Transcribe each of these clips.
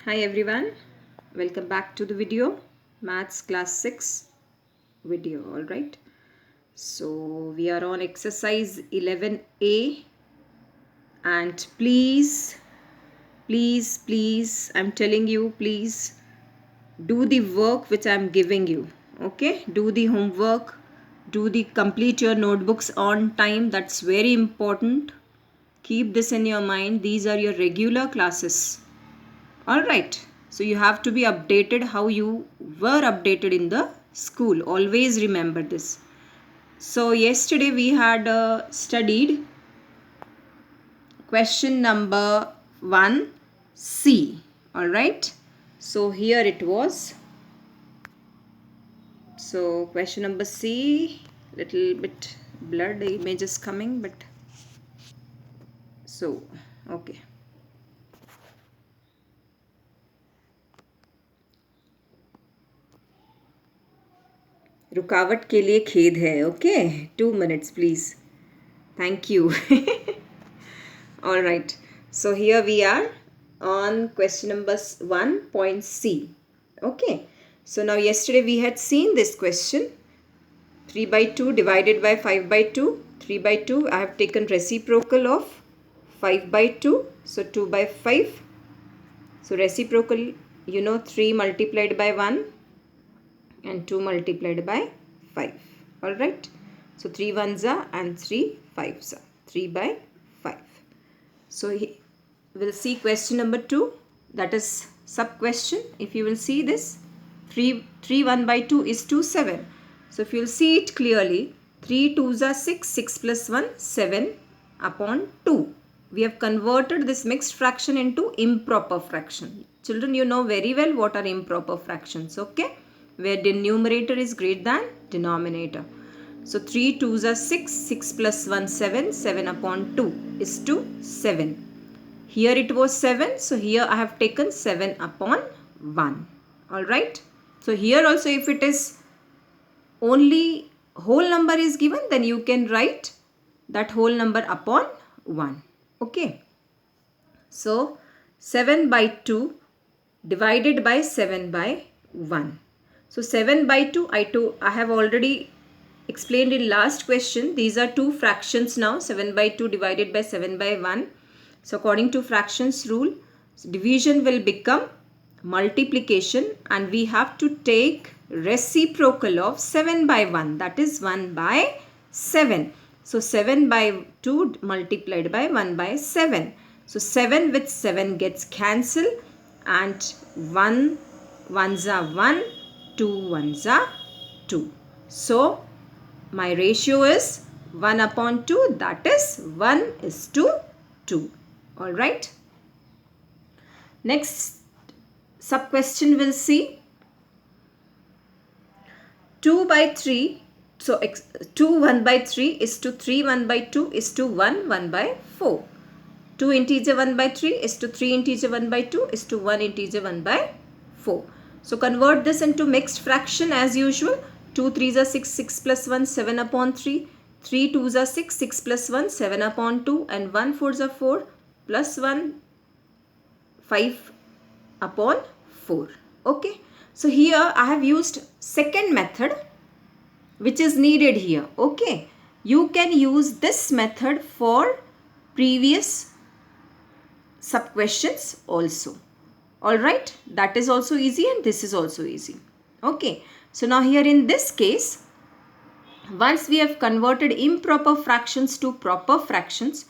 Hi everyone, welcome back to the video, Maths Class 6 video, alright. So we are on exercise 11A and please, I'm telling you, please do the work which I'm giving you, okay. Do the homework, complete your notebooks on time, that's very important. Keep this in your mind, these are your regular classes. Alright, so you have to be updated how you were updated in the school. Always remember this. So yesterday we had studied question number 1C. Alright, so here it was. So question number C, little bit blurred, the image is coming, but so okay. रुकावट के लिए खेद है, okay. 2 minutes please. Thank you. All right. So here we are on question number 1.C. Okay. So now yesterday we had seen this question. 3 by 2 divided by 5 by 2. 3 by 2 I have taken reciprocal of 5 by 2. So 2 by 5. So reciprocal, 3 multiplied by 1 and 2 multiplied by 5. Alright. So 3 ones are and 3 fives are. 3 by 5. So we'll see question number 2. That is sub question. If you will see this, 3 1 by 2 is 2 7. So if you will see it clearly, 3 2s are 6, 6 plus 1, 7 upon 2. We have converted this mixed fraction into improper fraction. Children, you know very well what are improper fractions, okay? Where the numerator is greater than denominator. So 3 2s are 6, 6 plus 1 7, 7 upon 2 is to 7. Here it was 7, so here I have taken 7 upon 1. Alright. So here also if it is only whole number is given, then you can write that whole number upon 1. Okay. So 7 by 2 divided by 7 by 1. So 7 by 2, I have already explained in last question. These are two fractions now. 7 by 2 divided by 7 by 1. So according to fractions rule, division will become multiplication and we have to take reciprocal of 7 by 1. That is 1 by 7. So 7 by 2 multiplied by 1 by 7. So 7 with 7 gets cancelled and 1 ones are 1, 2 ones are 2. So my ratio is 1 upon 2, that is 1 is to 2. Alright. Next sub question we'll see. 2 by 3. So 2 1 by 3 is to 3 1 by 2 is to 1 1 by 4. 2 integer 1 by 3 is to 3 integer 1 by 2 is to 1 integer 1 by 4. So convert this into mixed fraction as usual. 2 3s are 6, 6 plus 1, 7 upon 3. 3 2s are 6, 6 plus 1, 7 upon 2 and 1 4s are 4 plus 1, 5 upon 4. Okay. So here I have used second method which is needed here. Okay. You can use this method for previous sub questions also. Alright. That is also easy and this is also easy. Okay. So now here in this case, once we have converted improper fractions to proper fractions,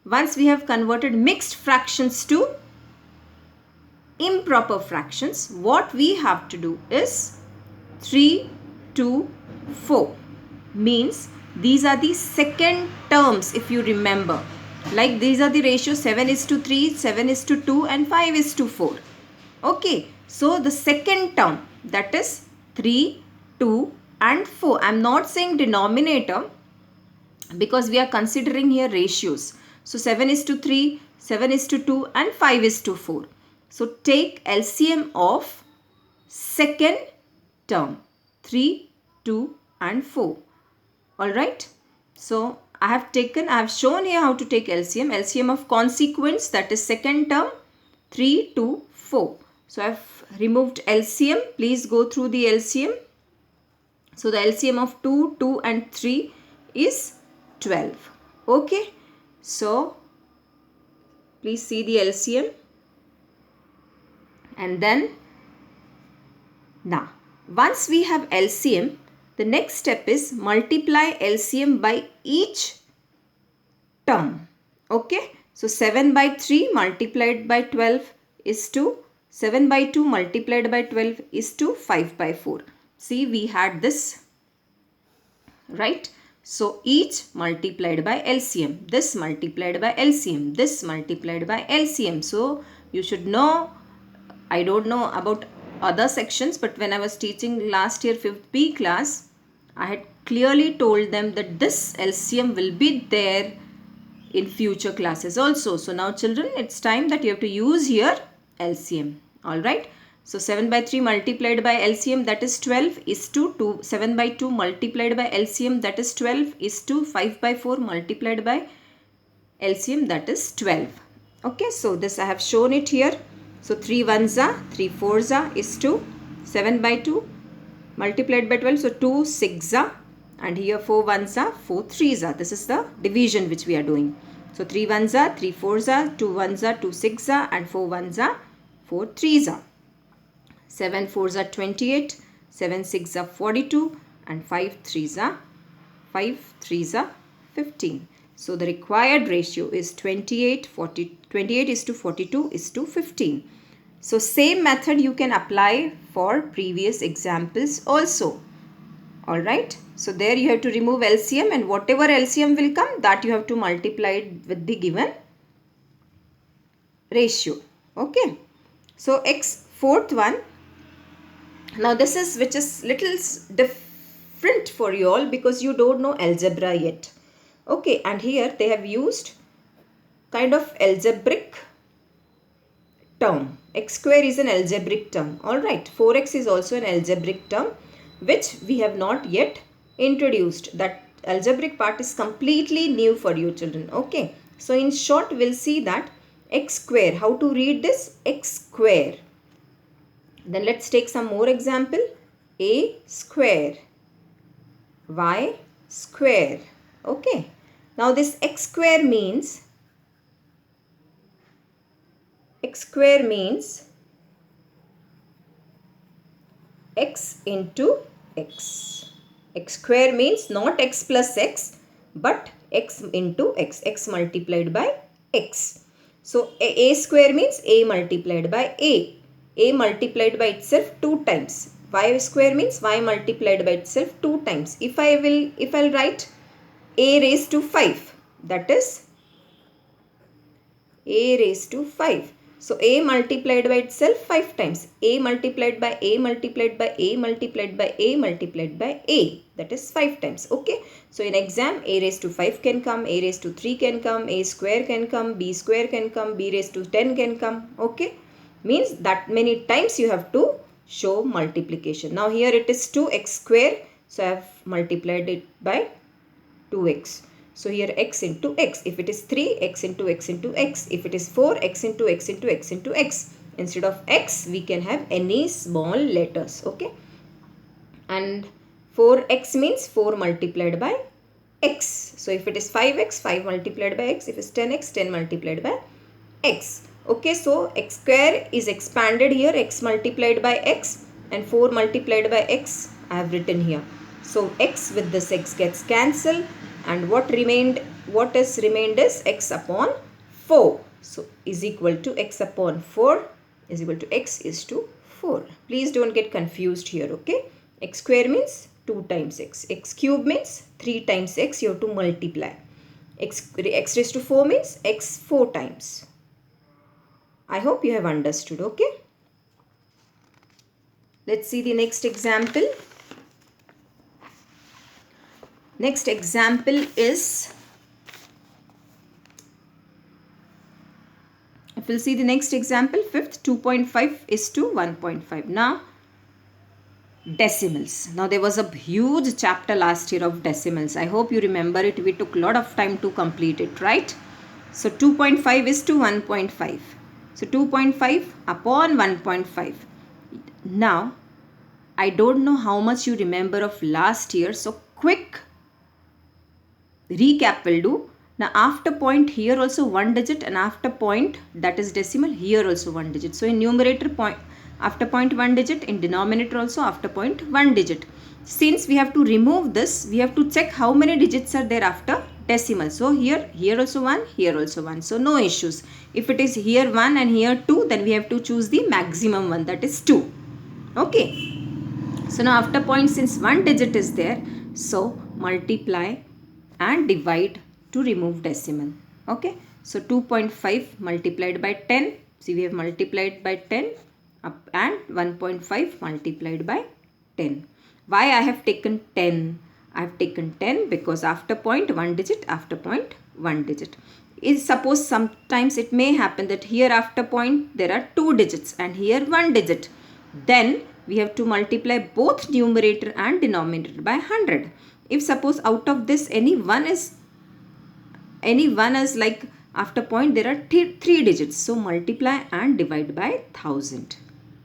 once we have converted mixed fractions to improper fractions, what we have to do is 3 2 4 means these are the second terms. If you remember, like these are the ratio 7 is to 3, 7 is to 2 and 5 is to 4. Okay, so the second term, that is 3 2 and 4. I am not saying denominator because we are considering here ratios. So 7 is to 3, 7 is to 2 and 5 is to 4. So take LCM of second term 3, 2 and 4. Alright. So I have shown here how to take LCM. LCM of consequence, that is second term, 3, 2, 4. So I have removed LCM. Please go through the LCM. So the LCM of 2, 2 and 3 is 12. Okay. So please see the LCM. And then now once we have LCM, the next step is multiply LCM by each term. Okay. So 7 by 3 multiplied by 12 is to 7 by 2 multiplied by 12 is to 5 by 4. See, we had this, right? So each multiplied by LCM, this multiplied by LCM, this multiplied by LCM. So you should know, I don't know about other sections, but when I was teaching last year 5th B class, I had clearly told them that this LCM will be there in future classes also. So now children, it's time that you have to use here LCM. Alright. So 7 by 3 multiplied by LCM, that is 12, is to 7 by 2 multiplied by LCM, that is 12, is to 5 by 4 multiplied by LCM, that is 12. Okay, so this I have shown it here. So 3 ones are, 3 fours are is to 7 by 2 multiplied by 12. So 2 6 are, and here 4 ones are, 4 threes are. This is the division which we are doing. So 3 ones are, 3 fours are, 2 ones are, 2 6 are, and 4 ones are, 4 threes are. 7 fours are 28, 7 6 are 42, and 5 threes are 15. So the required ratio is 28 is to 42 is to 15. So same method you can apply for previous examples also. Alright. So there you have to remove LCM, and whatever LCM will come, that you have to multiply it with the given ratio. Okay. So fourth one. Now this is which is little different for you all because you don't know algebra yet. Okay, and here they have used kind of algebraic term. X square is an algebraic term. Alright, 4x is also an algebraic term which we have not yet introduced. That algebraic part is completely new for you children. Okay, so in short we'll see that x square. How to read this? X square. Then let's take some more example. A square, y square. Okay. Now this x square means x into x. X square means not x plus x but x into x. X multiplied by x. So a square means a multiplied by a. A multiplied by itself 2 times. Y square means y multiplied by itself 2 times. If I'll write a raised to 5, that is a raised to 5. So a multiplied by itself 5 times. A multiplied by a multiplied by a multiplied by a multiplied by a. That is 5 times. Okay. So in exam, a raised to 5 can come, a raised to 3 can come, a square can come, b square can come, b raised to 10 can come. Okay. Means that many times you have to show multiplication. Now here it is 2x square. So I have multiplied it by 2x. So here x into x. If it is 3, x into x into x. If it is 4, x into x into x into x. Instead of x, we can have any small letters. Okay. And 4x means 4 multiplied by x. So if it is 5x, 5 multiplied by x. If it is 10x, 10 multiplied by x. Okay, so x square is expanded here, x multiplied by x, and 4 multiplied by x I have written here. So x with this x gets cancelled, and what is remained is x upon 4. So is equal to x upon 4 is equal to x is to 4. Please don't get confused here, okay? X square means 2 times x. X cube means 3 times x you have to multiply. X raised to 4 means x 4 times. I hope you have understood, okay? Let's see the next example. Next example is, if we'll see the next example, fifth, 2.5 is to 1.5. Now, decimals. Now, there was a huge chapter last year of decimals. I hope you remember it. We took a lot of time to complete it, right? So, 2.5 is to 1.5. So 2.5 upon 1.5. Now, I don't know how much you remember of last year. So quick recap will do. Now after point here also 1 digit, and after point that is decimal here also 1 digit. So in numerator point after point 1 digit, in denominator also after point 1 digit. Since we have to remove this, we have to check how many digits are there after decimal. So here also 1, here also 1. So no issues. If it is here 1 and here 2, then we have to choose the maximum one, that is 2. Okay. So now after point, since 1 digit is there, so multiply and divide to remove decimal. Okay. So 2.5 multiplied by 10. See, we have multiplied by 10 up, and 1.5 multiplied by 10. Why I have taken 10? I have taken 10 because after point 1 digit, after point 1 digit. Is suppose sometimes it may happen that here after point there are 2 digits and here 1 digit. Then we have to multiply both numerator and denominator by 100. If suppose out of this any one is like after point there are 3 digits, so multiply and divide by 1000.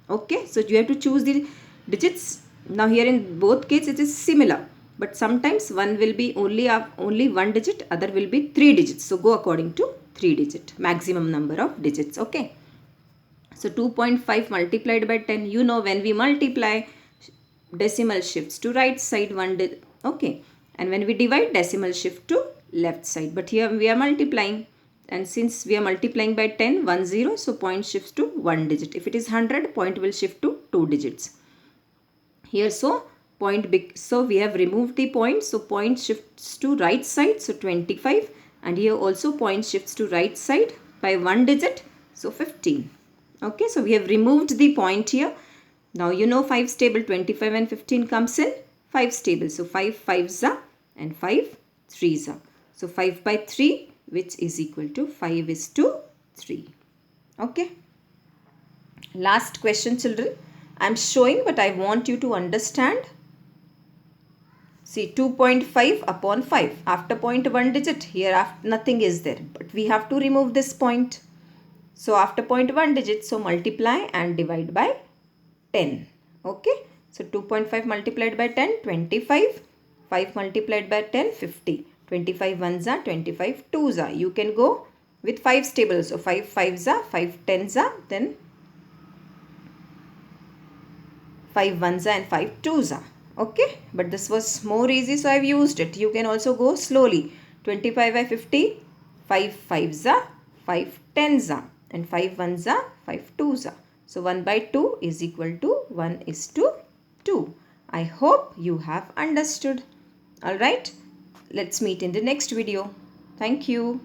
Okay, so you have to choose the digits. Now here in both cases it is similar, but sometimes one will be only 1 digit, other will be 3 digits. So go according to 3 digit maximum number of digits. Okay. So 2.5 multiplied by 10, you know, when we multiply, decimal shifts to right side okay, and when we divide, decimal shift to left side. But here we are multiplying, and since we are multiplying by 10, 1 0, so point shifts to 1 digit. If it is 100, point will shift to 2 digits. Here so so we have removed the point, so point shifts to right side, so 25, and here also point shifts to right side by 1 digit, so 15. Okay, so we have removed the point here. Now you know 5's table, 25 and 15 comes in 5's table. So 5 5's are and 5 3's are. So 5 by 3, which is equal to 5 is to 3. Okay. Last question, children. I am showing, but I want you to understand. See, 2.5 upon 5. After point 1 digit, here after nothing is there. But we have to remove this point. So after point 1 digit, so multiply and divide by 10. Okay. So 2.5 multiplied by 10, 25. 5 multiplied by 10, 50. 25 1's are, 25 2's are. You can go with 5's table. So 5 5's are, 5 10's are, then 5 1's are and 5 2's are. Okay. But this was more easy, so I have used it. You can also go slowly. 25 by 50, 5 5's are, 5 10's are, and 5 1's are, 5 2's are. So 1 by 2 is equal to 1 is to 2. I hope you have understood. Alright, let's meet in the next video. Thank you.